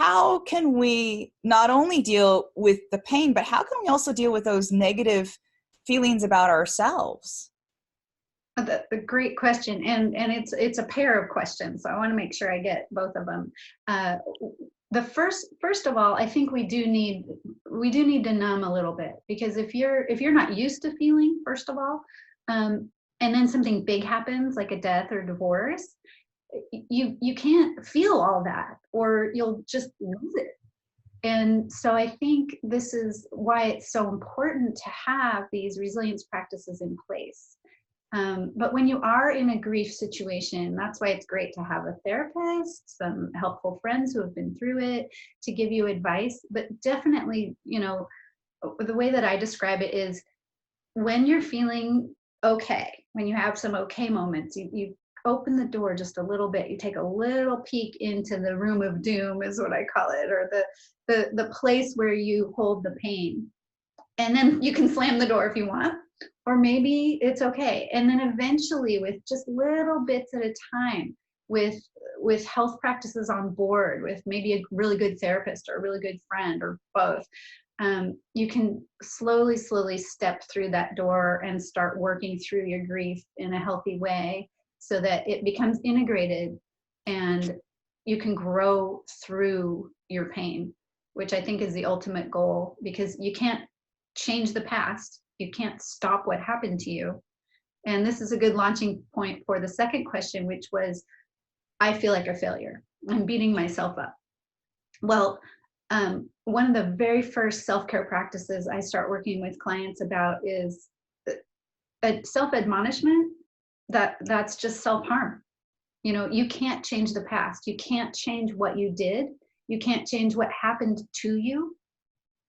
how can we not only deal with the pain, but how can we also deal with those negative feelings about ourselves? A great question, and it's a pair of questions, so I want to make sure I get both of them. Uh, the first of all, I think we do need to numb a little bit, because if you're not used to feeling, first of all, and then something big happens like a death or divorce, you can't feel all that, or you'll just lose it. And so I think this is why it's so important to have these resilience practices in place. But when you are in a grief situation, that's why it's great to have a therapist, some helpful friends who have been through it to give you advice. But definitely, the way that I describe it is, when you're feeling okay, when you have some okay moments, you open the door just a little bit, you take a little peek into the room of doom, is what I call it, or the place where you hold the pain. And then you can slam the door if you want, or maybe it's okay. And then eventually, with just little bits at a time, with health practices on board, with maybe a really good therapist or a really good friend or both, you can slowly step through that door and start working through your grief in a healthy way, so that it becomes integrated and you can grow through your pain, which I think is the ultimate goal, because you can't change the past. You can't stop what happened to you. And this is a good launching point for the second question, which was, I feel like a failure. I'm beating myself up. Well, one of the very first self-care practices I start working with clients about is self-admonishment. That's just self-harm. You can't change the past. You can't change what you did. You can't change what happened to you.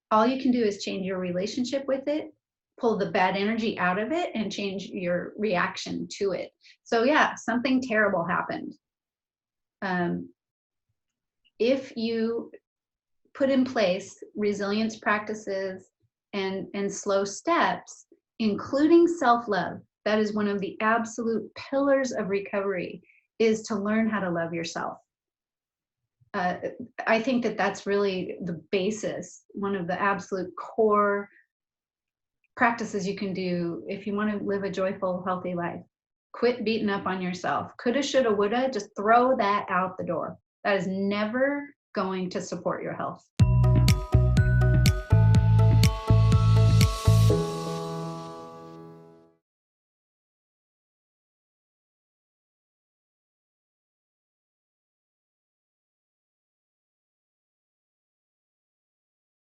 All you can do is change your relationship with it, pull the bad energy out of it, and change your reaction to it. So yeah, something terrible happened. If you put in place resilience practices and slow steps, including self-love, that is one of the absolute pillars of recovery, is to learn how to love yourself. I think that's really the basis, one of the absolute core practices you can do if you want to live a joyful, healthy life. Quit beating up on yourself. Coulda, shoulda, woulda, just throw that out the door. That is never going to support your health.